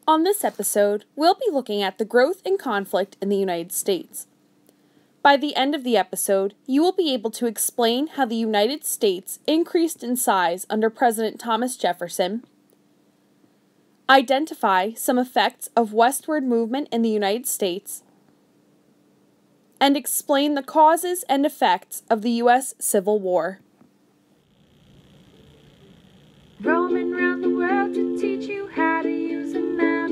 On this episode, we'll be looking at the growth and conflict in the United States. By the end of the episode, you will be able to explain how the United States increased in size under President Thomas Jefferson, identify some effects of westward movement in the United States, and explain the causes and effects of the U.S. Civil War. Roaming around the world to teach you how to use a map.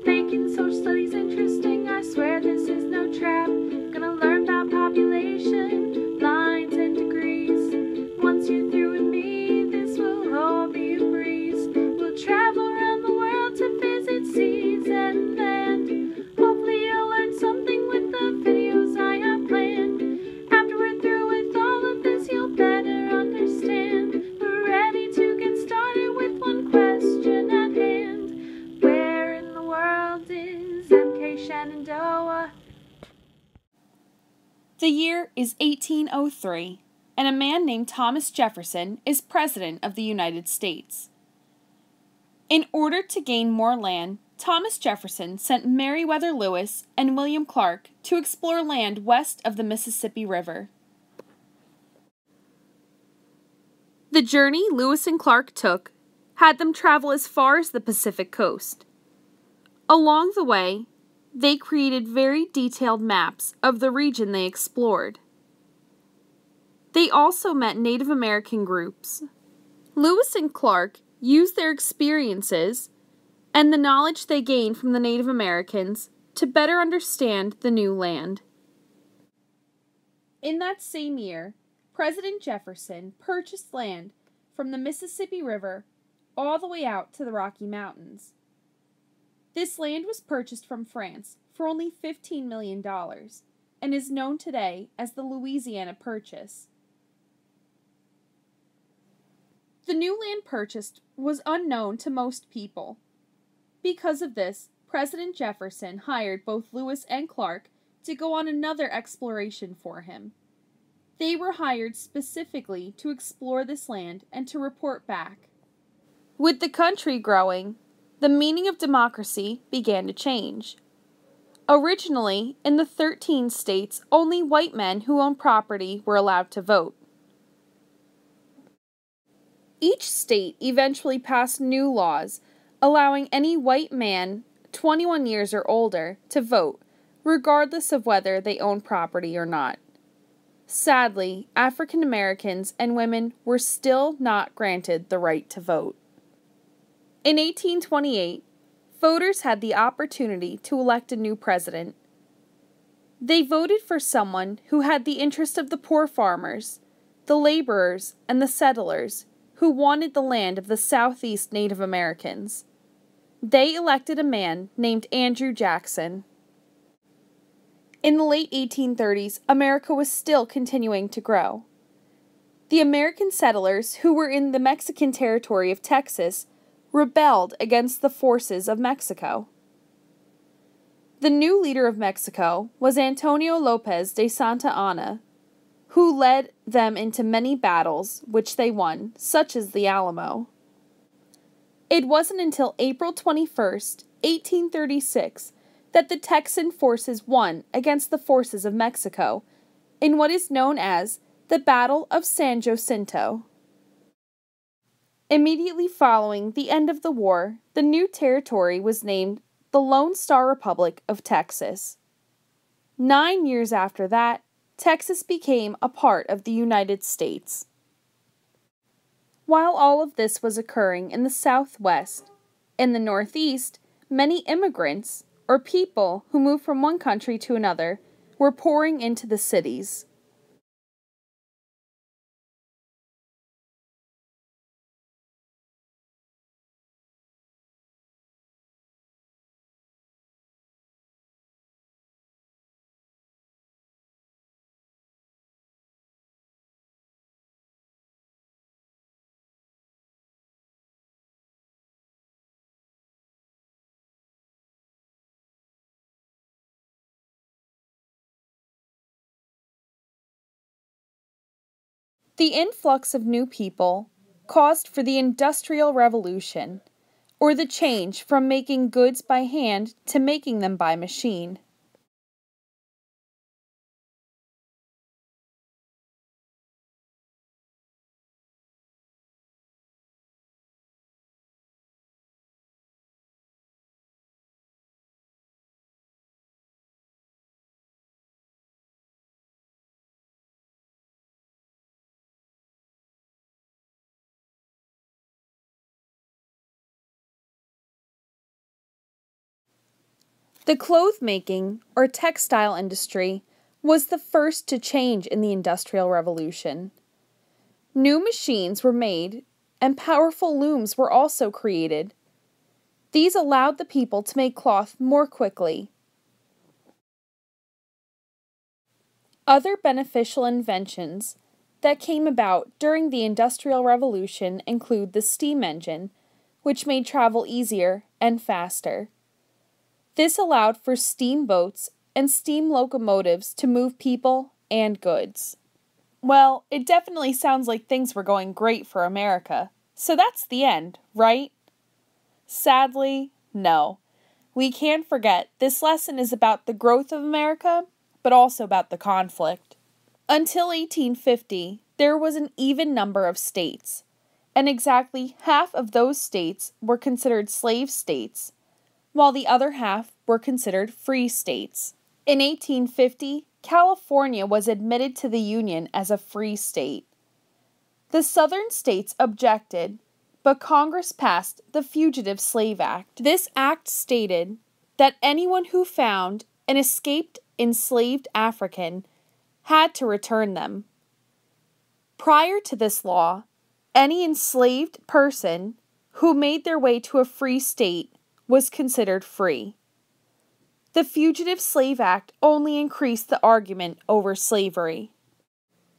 Making social studies interesting, I swear this is no trap. Gonna learn about population, lines and degrees. Once you're through with me, this will all be a breeze. We'll travel around the world to visit seas and land. Hopefully you'll learn something with the videos I have planned. After we're through with all of this, you'll better understand. We're ready to get started with one question at hand. Where in the world is MK Shenandoah? The year is 1803, and a man named Thomas Jefferson is President of the United States. In order to gain more land, Thomas Jefferson sent Meriwether Lewis and William Clark to explore land west of the Mississippi River. The journey Lewis and Clark took had them travel as far as the Pacific coast. Along the way, they created very detailed maps of the region they explored. They also met Native American groups. Lewis and Clark used their experiences and the knowledge they gained from the Native Americans to better understand the new land. In that same year, President Jefferson purchased land from the Mississippi River all the way out to the Rocky Mountains. This land was purchased from France for only $15 million and is known today as the Louisiana Purchase. The new land purchased was unknown to most people. Because of this, President Jefferson hired both Lewis and Clark to go on another exploration for him. They were hired specifically to explore this land and to report back. With the country growing, the meaning of democracy began to change. Originally, in the 13 states, only white men who owned property were allowed to vote. Each state eventually passed new laws allowing any white man 21 years or older to vote, regardless of whether they owned property or not. Sadly, African Americans and women were still not granted the right to vote. In 1828, voters had the opportunity to elect a new president. They voted for someone who had the interest of the poor farmers, the laborers, and the settlers who wanted the land of the Southeast Native Americans. They elected a man named Andrew Jackson. In the late 1830s, America was still continuing to grow. The American settlers who were in the Mexican territory of Texas rebelled against the forces of Mexico. The new leader of Mexico was Antonio López de Santa Anna, who led them into many battles, which they won, such as the Alamo. It wasn't until April 21st, 1836, that the Texan forces won against the forces of Mexico in what is known as the Battle of San Jacinto. Immediately following the end of the war, the new territory was named the Lone Star Republic of Texas. 9 years after that, Texas became a part of the United States. While all of this was occurring in the Southwest, in the Northeast, many immigrants, or people who moved from one country to another, were pouring into the cities. The influx of new people caused for the Industrial Revolution, or the change from making goods by hand to making them by machine. The cloth-making, or textile industry, was the first to change in the Industrial Revolution. New machines were made, and powerful looms were also created. These allowed the people to make cloth more quickly. Other beneficial inventions that came about during the Industrial Revolution include the steam engine, which made travel easier and faster. This allowed for steamboats and steam locomotives to move people and goods. Well, it definitely sounds like things were going great for America. So that's the end, right? Sadly, no. We can't forget this lesson is about the growth of America, but also about the conflict. Until 1850, there was an even number of states, and exactly half of those states were considered slave states, while the other half were considered free states. In 1850, California was admitted to the Union as a free state. The southern states objected, but Congress passed the Fugitive Slave Act. This act stated that anyone who found an escaped enslaved African had to return them. Prior to this law, any enslaved person who made their way to a free state was considered free. The Fugitive Slave Act only increased the argument over slavery.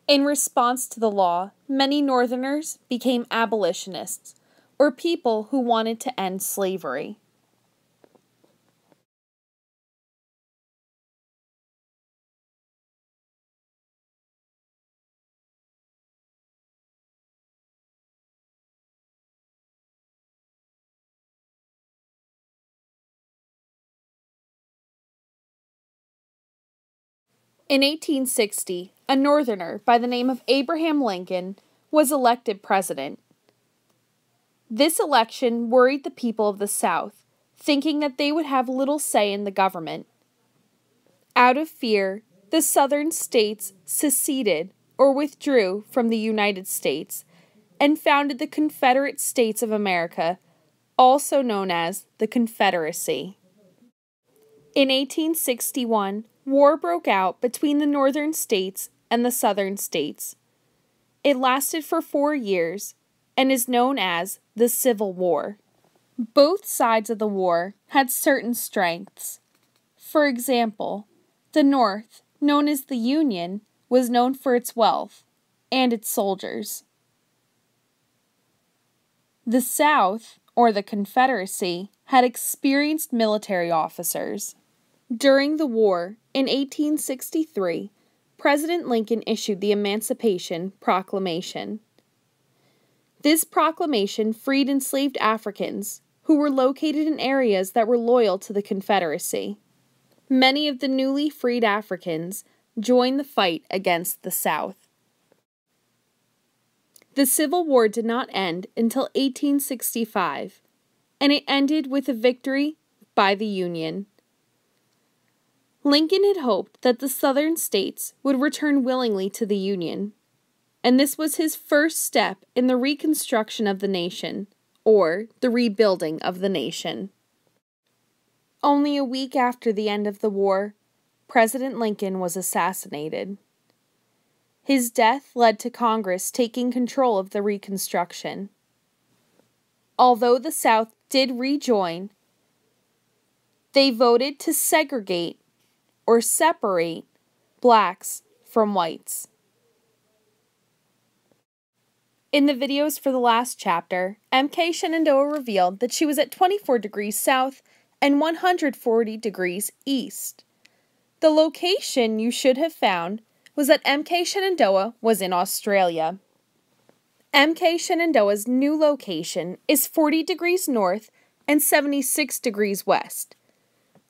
In response to the law, many Northerners became abolitionists, or people who wanted to end slavery. In 1860, a Northerner by the name of Abraham Lincoln was elected president. This election worried the people of the South, thinking that they would have little say in the government. Out of fear, the Southern states seceded or withdrew from the United States and founded the Confederate States of America, also known as the Confederacy. In 1861, war broke out between the northern states and the southern states. It lasted for 4 years and is known as the Civil War. Both sides of the war had certain strengths. For example, the North, known as the Union, was known for its wealth and its soldiers. The South, or the Confederacy, had experienced military officers. During the war, in 1863, President Lincoln issued the Emancipation Proclamation. This proclamation freed enslaved Africans who were located in areas that were loyal to the Confederacy. Many of the newly freed Africans joined the fight against the South. The Civil War did not end until 1865, and it ended with a victory by the Union. Lincoln had hoped that the southern states would return willingly to the Union, and this was his first step in the reconstruction of the nation, or the rebuilding of the nation. Only a week after the end of the war, President Lincoln was assassinated. His death led to Congress taking control of the Reconstruction. Although the South did rejoin, they voted to segregate or separate blacks from whites. In the videos for the last chapter, M.K. Shenandoah revealed that she was at 24 degrees south and 140 degrees east. The location you should have found was that M.K. Shenandoah was in Australia. M.K. Shenandoah's new location is 40 degrees north and 76 degrees west.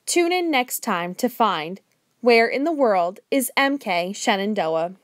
Tune in next time to find where in the world is MK Shenandoah.